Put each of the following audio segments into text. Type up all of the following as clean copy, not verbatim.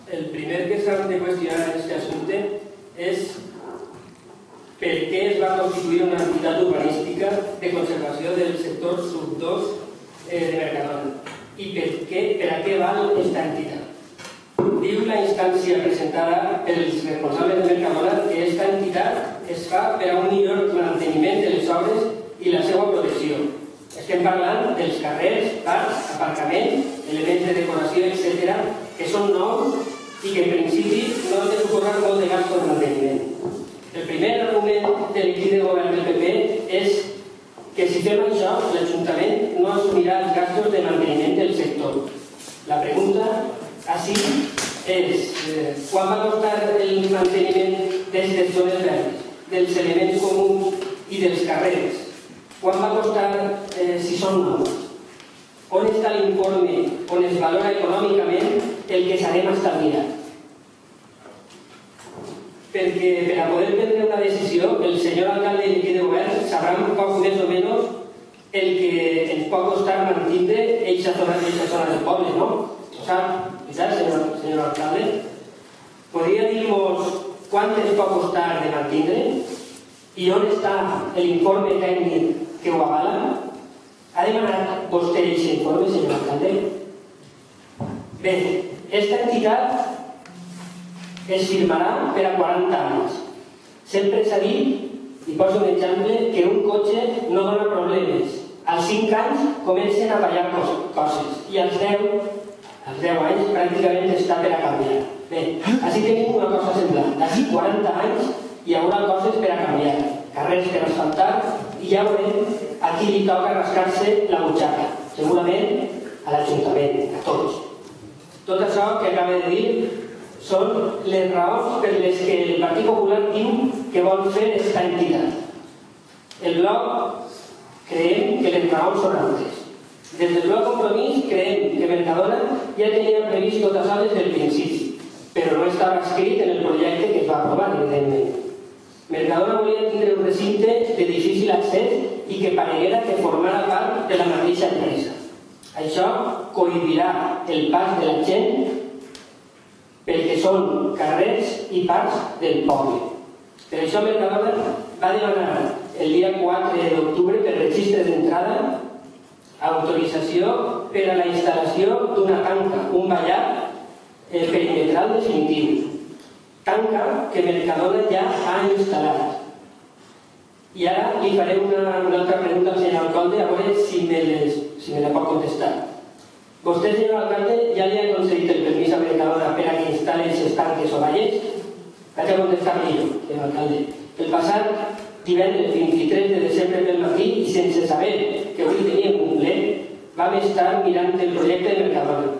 El primer que s'ha de qüestionar en aquest assumpte és per què es va constituir una entitat urbanística de conservació del sector sub 2 de Mercadona i per a què val aquesta entitat. Diu la instància presentada pels responsables de Mercadona que aquesta entitat es fa per a un millor manteniment de les obres i la seva protecció. Estem parlant dels carrers, parcs, aparcaments, elements de decoració, etc., que són nous i que en principi no han de suposar molt de gasto de manteniment. El primer argument de l'equip de govern del PP és que si fem això, l'Ajuntament no assumirà els gastos de manteniment del sector. La pregunta així és quan va costar el manteniment d'aquestes zones verdes, dels elements comuns i dels carrers? Quan va costar si són nous? On està l'informe on es valora econòmicament el que s'anem a estalviar? Perquè per a poder prendre una decisió, el senyor alcalde i l'equip de govern sabran poc més o menys el que ens pot costar mantindre aquesta zona del poble, no? Ho sap, senyor alcalde? Podria dir-nos quant ens pot costar de mantindre i on està l'informe tècnic que ho avala? Ha demanat vostè aquest informe, senyor alcalde? Bé, aquesta entitat es firmarà per a 40 anys. Sempre s'ha dit, i poso un exemple, que un cotxe no dona problemes. Als 5 anys comencen a fallar coses i als 10 anys pràcticament està per a canviar. Bé, així tenim una cosa semblant. D'aquí 40 anys hi haurà coses per a canviar, carrers per asfaltar, i ja veurem a qui li toca rascar-se la butxaca. Segurament a l'Ajuntament, a tots. Tot això que acaba de dir són les raons per les que el Partit Popular diu que vol fer aquesta entitat. El bloc creiem que les raons són altres. Des del bloc Compromís creiem que Mercadona ja tenia previst tot això des del principi, però no estava escrit en el projecte que es va aprovar, evidentment. Mercadona volia tindre un recinte de difícil accés i que pareguera que formara part de la mateixa empresa. Això cohibirà el pas de la gent pel que són carrers i parcs del poble. Per això Mercadona va demanar el dia 4 d'octubre per registre d'entrada autorització per a la instal·lació d'una tanca, un vallat perimetral definitiu. Tanca que Mercadona ja ha instal·lat. I ara li faré una altra pregunta al senyor alcalde, a veure si me la pot contestar. Vostè, senyor alcalde, ja li ha concedit el permís a Mercadona per a que instal·li els tanques o vallets? Vaig a contestar-li jo, senyor alcalde. El passat divendres 23 de desembre del matí, i sense saber que avui teníem un ple, vam estar mirant el projecte de Mercadona.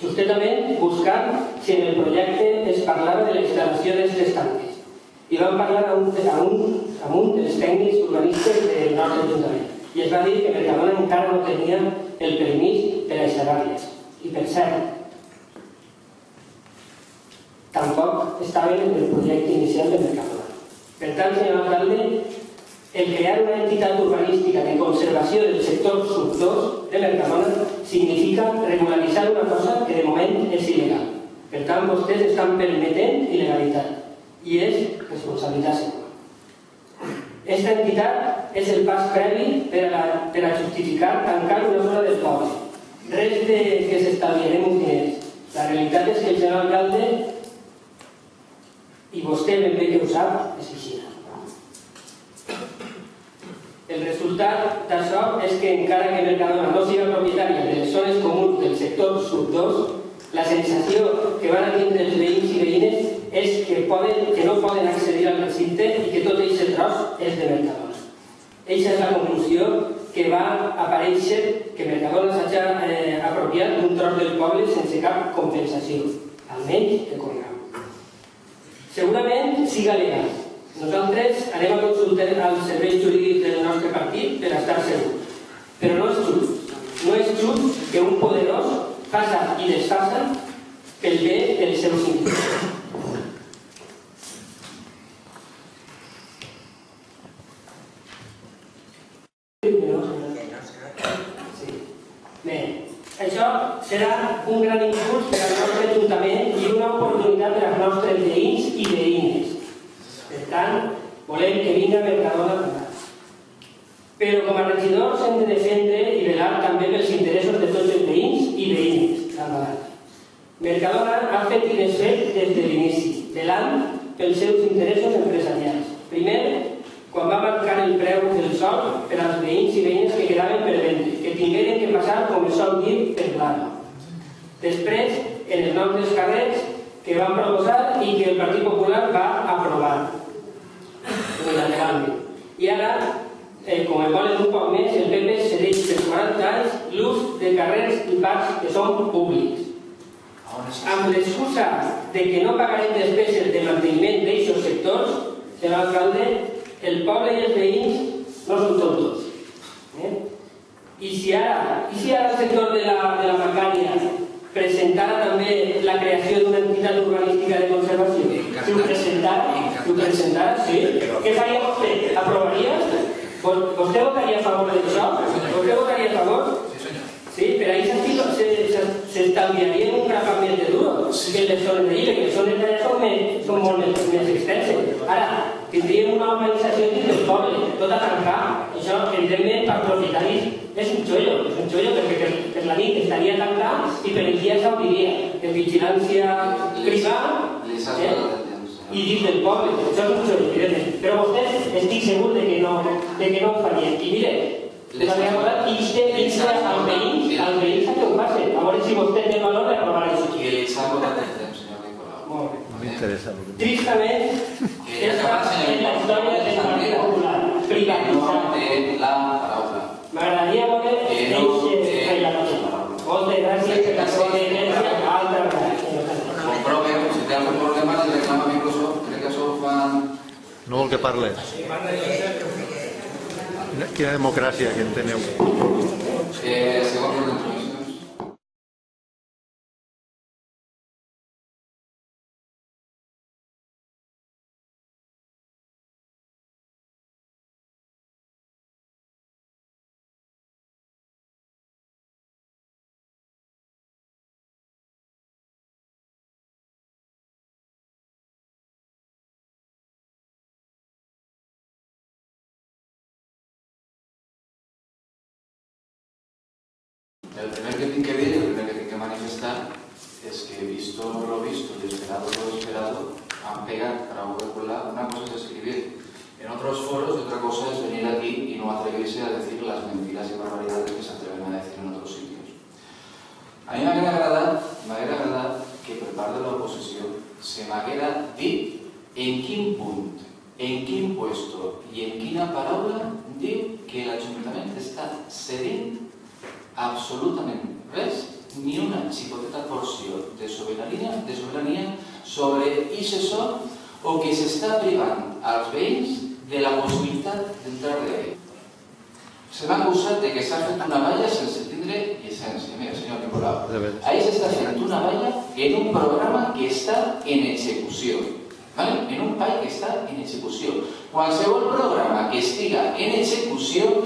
Justament buscant si en el projecte es parlava de la instal·lació d'aquestes tanques. I vam parlar amb un dels tècnics urbanistes del nostre Ajuntament. I es va dir que Mercadona encara no tenia el permís per a instal·lar-les. I per cert, tampoc estaven en el projecte inicial de Mercadona. Per tant, senyor alcalde, el crear una entitat urbanística de conservació del sector sub 2 de Mercadona significa regularitzar una cosa que de moment és il·legal. Per tant, vostès estan permetent il·legalitat i és responsabilitat seva. Aquesta entitat és el pas previ per a justificar tancar una zona del poble. Res de que s'estalviarem uns diners. La realitat és que el senyor alcalde, i vostè ben bé que ho sap, és així. El resultat d'això és que encara que Mercadona no sigui propietària de les zones comuns del sector sub 2, la sensació que van a tindre els veïns i veïnes és que no poden accedir al recinte i que tot aquest tros és de Mercadona. Eixa és la conclusió que va aparèixer que Mercadona s'hagi apropiat d'un tros del poble sense cap compensació, almenys que coneguem. Segurament siga legal. Nosaltres anem a consultar els serveis jurídics del nostre partit per estar segurs. Però no és just. No és just que un poderós faça i desfaça pel bé dels seus interessos. Bé, Això serà un gran impuls per al nostre Ajuntament i una oportunitat per als nostres veïns i veïnes. Per tant, volem que vingui a Mercadona. Però com a regidors hem de defendre i velar també pels interessos de tots els veïns i veïnes. Mercadona ha fet i desfet des de l'inici, velant pels seus interessos empresarials. Primer, quan va marcar el preu del sòl per als veïns i veïnes que quedaven per vendre, que tingueren que passar, com es sol dir, per l'ara. Després, en els noms dels carrers que van proposar i que el Partit Popular va aprovar unilateralment. I ara, com en volen un poc més, el PP cedeix per 40 anys l'ús de carrers i parcs que són públics. Amb l'excusa de que no pagarem despeses de manteniment d'aquests sectors, senyor alcalde, el poble i els veïns no són tontos. I si ara el sector de la Macària presentara també la creació d'una entitat urbanística de conservació, si ho presentara, sí, què faria vostè? Aprovaria? ¿Vostè votaria a favor d'això? ¿Vostè votaria a favor? Sí, pero ahí se estalviaría un grapamiento de duro que les zones d'allí, perquè les zones d'allà són molt més extenses. Ara, tindríem una urbanització dins del poble, tot a tancar. Això, evidentment, per propietaris és un xollo, perquè per la nit estaria tancat i per el dia s'obriria. En vigilància privada i dins del poble. Això és un xollo, evidentment. Però vostès estic segur de que no ho farien. I mire, i vostè als veïns a que ho passen, a veure si vostè té el valor d'aprovar això. I s'ha votat el temps, senyor Nicolau. Molt bé. Tristament, és la història del Partit Popular. No té la paraula. M'agradaria veure moltes gràcies per la seva evidència a altra vegada. Comproveu, si té algun problema, li reclama Microsoft. Crec que això ho fan... No vol que parles. Quina democràcia que en teniu. Segons les introduccions. El primer que tinc que dir, el primer que tinc que manifestar, es que visto lo visto y esperado lo esperado, han pegado para regular. Una cosa es escribir en otros foros y otra cosa es venir aquí y no atreverse a decir las mentiras y barbaridades que se atreven a decir en otros sitios. A mi m'haguera agradat que per part de l'oposició se m'haguera dit en quin punt, en quin puesto i en quina paraula diu que l'Ajuntament està cedint absolutament res, ni una xicoteta porció de sobirania sobre això o que s'està privant als veïns de la possibilitat d'entrar d'ahí. Se m'ha acusat de que s'ha fet una valla sense tindre llicència. Mira, senyor Nicolau, ahí s'està fent una valla en un programa que està en execució. En un PAI que està en execució. Qualsevol programa que estiga en execució...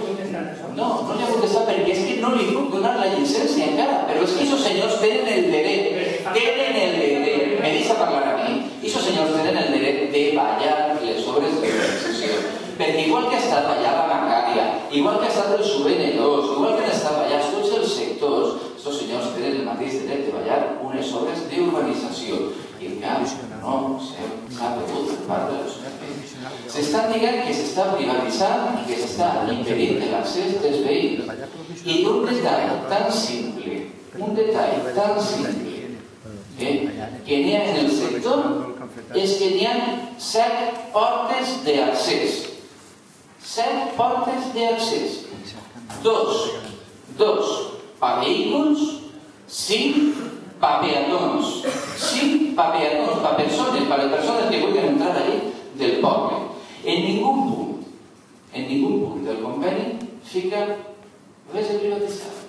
No li ha contestat perquè és que no li puc donar la llicència encara, però és que aquests senyors tenen el dret, me deixa parlar a mi, aquests senyors tenen el dret de ballar les obres de l'execució. Perquè igual que ha estat ballar la Macària, igual que ha estat el Subn2, igual que han estat ballats tots els sectors, aquests senyors tenen el mateix dret de ballar unes obres d'urbanització. I en canvi, no s'ha rebut per part de l'Ajuntament. S'està dient que s'està privatitzant i que s'està impedint l'accés dels veïns. I un detall tan simple, que n'hi ha en el sector, és que n'hi ha 7 portes d'accés. 7 portes d'accés. 2 per vehicles, 5 per peatons. 5 per peatons, per les persones que vulguin entrar allí del poble. En ningún punt del conveni fica res de privatitzat.